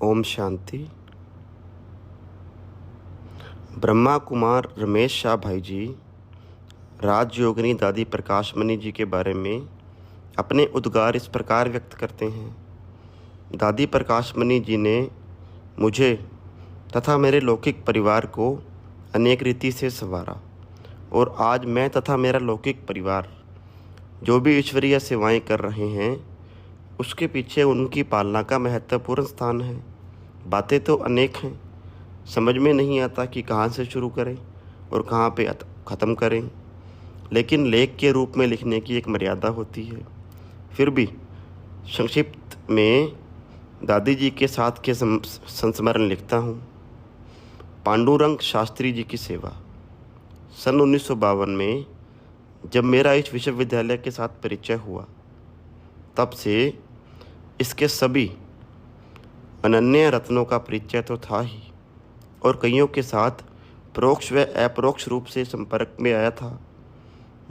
ओम शांति। ब्रह्मा कुमार रमेश शाह भाई जी राजयोगिनी दादी प्रकाशमणि जी के बारे में अपने उद्गार इस प्रकार व्यक्त करते हैं। दादी प्रकाशमणि जी ने मुझे तथा मेरे लौकिक परिवार को अनेक रीति से संवारा और आज मैं तथा मेरा लौकिक परिवार जो भी ईश्वरीय सेवाएं कर रहे हैं उसके पीछे उनकी पालना का महत्वपूर्ण स्थान है। बातें तो अनेक हैं, समझ में नहीं आता कि कहाँ से शुरू करें और कहाँ पे ख़त्म करें, लेकिन लेख के रूप में लिखने की एक मर्यादा होती है। फिर भी संक्षिप्त में दादी जी के साथ के संस्मरण लिखता हूँ। पांडुरंग शास्त्री जी की सेवा। सन 1952 में जब मेरा इस विश्वविद्यालय के साथ परिचय हुआ तब से इसके सभी अनन्य रत्नों का परिचय तो था ही और कईयों के साथ परोक्ष व अपरोक्ष रूप से संपर्क में आया था।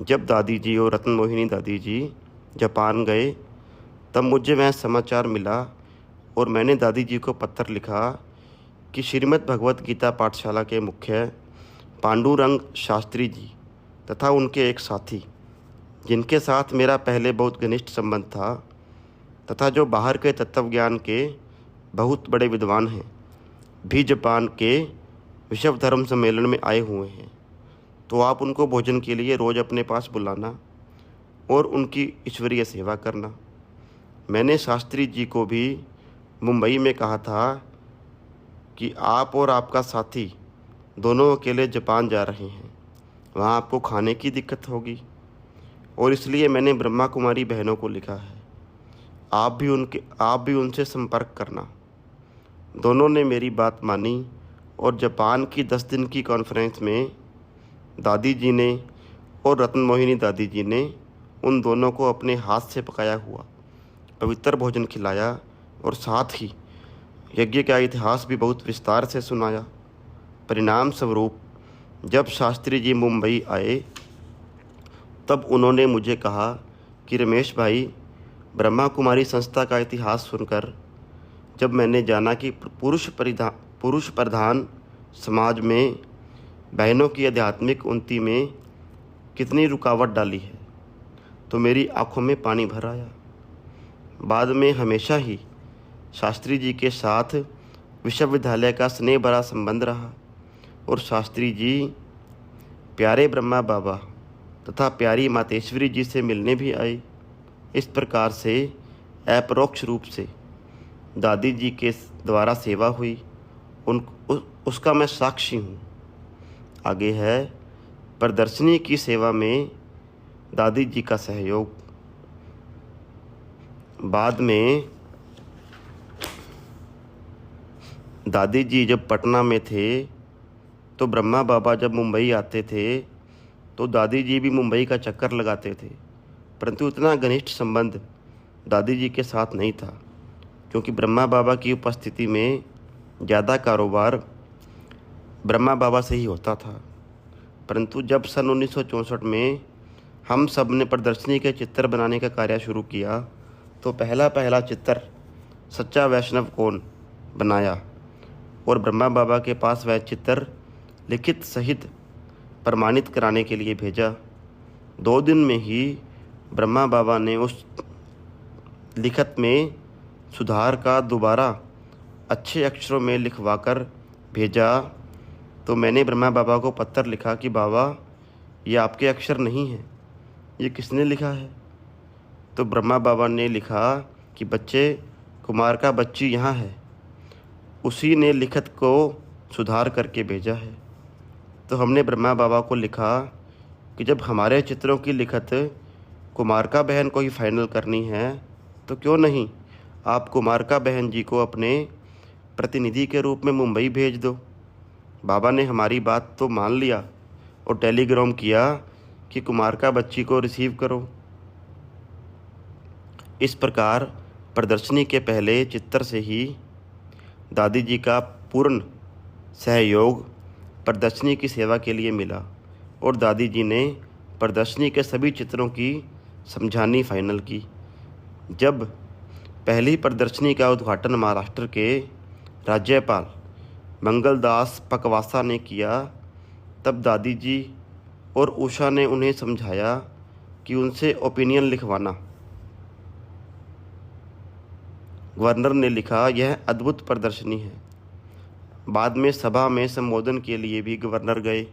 जब दादी जी और रत्न मोहिनी दादी जी जापान गए तब मुझे वह समाचार मिला और मैंने दादी जी को पत्र लिखा कि श्रीमद् भगवत गीता पाठशाला के मुख्य पांडुरंग शास्त्री जी तथा उनके एक साथी जिनके साथ मेरा पहले बहुत घनिष्ठ संबंध था तथा जो बाहर के तत्वज्ञान के बहुत बड़े विद्वान हैं, भी जापान के विश्व धर्म सम्मेलन में आए हुए हैं, तो आप उनको भोजन के लिए रोज़ अपने पास बुलाना और उनकी ईश्वरीय सेवा करना। मैंने शास्त्री जी को भी मुंबई में कहा था कि आप और आपका साथी दोनों अकेले जापान जा रहे हैं, वहाँ आपको खाने की दिक्कत होगी और इसलिए मैंने ब्रह्मा कुमारी बहनों को लिखा है, आप भी उनसे संपर्क करना। दोनों ने मेरी बात मानी और जापान की 10 दिन की कॉन्फ्रेंस में दादी जी ने और रत्न मोहिनी दादी जी ने उन दोनों को अपने हाथ से पकाया हुआ पवित्र भोजन खिलाया और साथ ही यज्ञ का इतिहास भी बहुत विस्तार से सुनाया। परिणाम स्वरूप जब शास्त्री जी मुंबई आए तब उन्होंने मुझे कहा कि रमेश भाई, ब्रह्मा कुमारी संस्था का इतिहास सुनकर जब मैंने जाना कि पुरुष प्रधान समाज में बहनों की आध्यात्मिक उन्नति में कितनी रुकावट डाली है तो मेरी आंखों में पानी भर आया। बाद में हमेशा ही शास्त्री जी के साथ विश्वविद्यालय का स्नेह भरा संबंध रहा और शास्त्री जी प्यारे ब्रह्मा बाबा तथा प्यारी मातेश्वरी जी से मिलने भी आए। इस प्रकार से अपरोक्ष रूप से दादी जी के द्वारा सेवा हुई, उसका मैं साक्षी हूँ। आगे है प्रदर्शनी की सेवा में दादी जी का सहयोग। बाद में दादी जी जब पटना में थे तो ब्रह्मा बाबा जब मुंबई आते थे तो दादी जी भी मुंबई का चक्कर लगाते थे, परंतु इतना घनिष्ठ संबंध दादी जी के साथ नहीं था क्योंकि ब्रह्मा बाबा की उपस्थिति में ज़्यादा कारोबार ब्रह्मा बाबा से ही होता था। परंतु जब सन 1964 में हम सब ने प्रदर्शनी के चित्र बनाने का कार्य शुरू किया तो पहला चित्र सच्चा वैष्णव कौन बनाया और ब्रह्मा बाबा के पास वह चित्र लिखित सहित प्रमाणित कराने के लिए भेजा। 2 दिन में ही ब्रह्मा बाबा ने उस लिखत में सुधार का दोबारा अच्छे अक्षरों में लिखवाकर भेजा। तो मैंने ब्रह्मा बाबा को पत्र लिखा कि बाबा, ये आपके अक्षर नहीं हैं, ये किसने लिखा है? तो ब्रह्मा बाबा ने लिखा कि बच्चे, कुमार का बच्ची यहाँ है, उसी ने लिखत को सुधार करके भेजा है। तो हमने ब्रह्मा बाबा को लिखा कि जब हमारे चित्रों की लिखत कुमारका बहन को ही फाइनल करनी है तो क्यों नहीं आप कुमारका बहन जी को अपने प्रतिनिधि के रूप में मुंबई भेज दो। बाबा ने हमारी बात तो मान लिया और टेलीग्राम किया कि कुमारका बच्ची को रिसीव करो। इस प्रकार प्रदर्शनी के पहले चित्र से ही दादी जी का पूर्ण सहयोग प्रदर्शनी की सेवा के लिए मिला और दादी जी ने प्रदर्शनी के सभी चित्रों की समझानी फाइनल की। जब पहली प्रदर्शनी का उद्घाटन महाराष्ट्र के राज्यपाल मंगलदास पकवासा ने किया, तब दादी जी और उषा ने उन्हें समझाया कि उनसे ओपिनियन लिखवाना। गवर्नर ने लिखा, यह अद्भुत प्रदर्शनी है। बाद में सभा में संबोधन के लिए भी गवर्नर गए।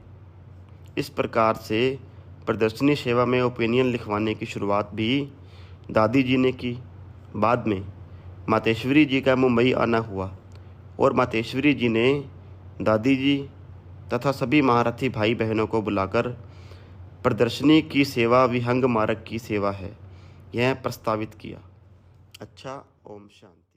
इस प्रकार से प्रदर्शनी सेवा में ओपिनियन लिखवाने की शुरुआत भी दादी जी ने की। बाद में मातेश्वरी जी का मुंबई आना हुआ और मातेश्वरी जी ने दादी जी तथा सभी महारथी भाई बहनों को बुलाकर प्रदर्शनी की सेवा विहंग मार्ग की सेवा है, यह प्रस्तावित किया। अच्छा, ओम शांति।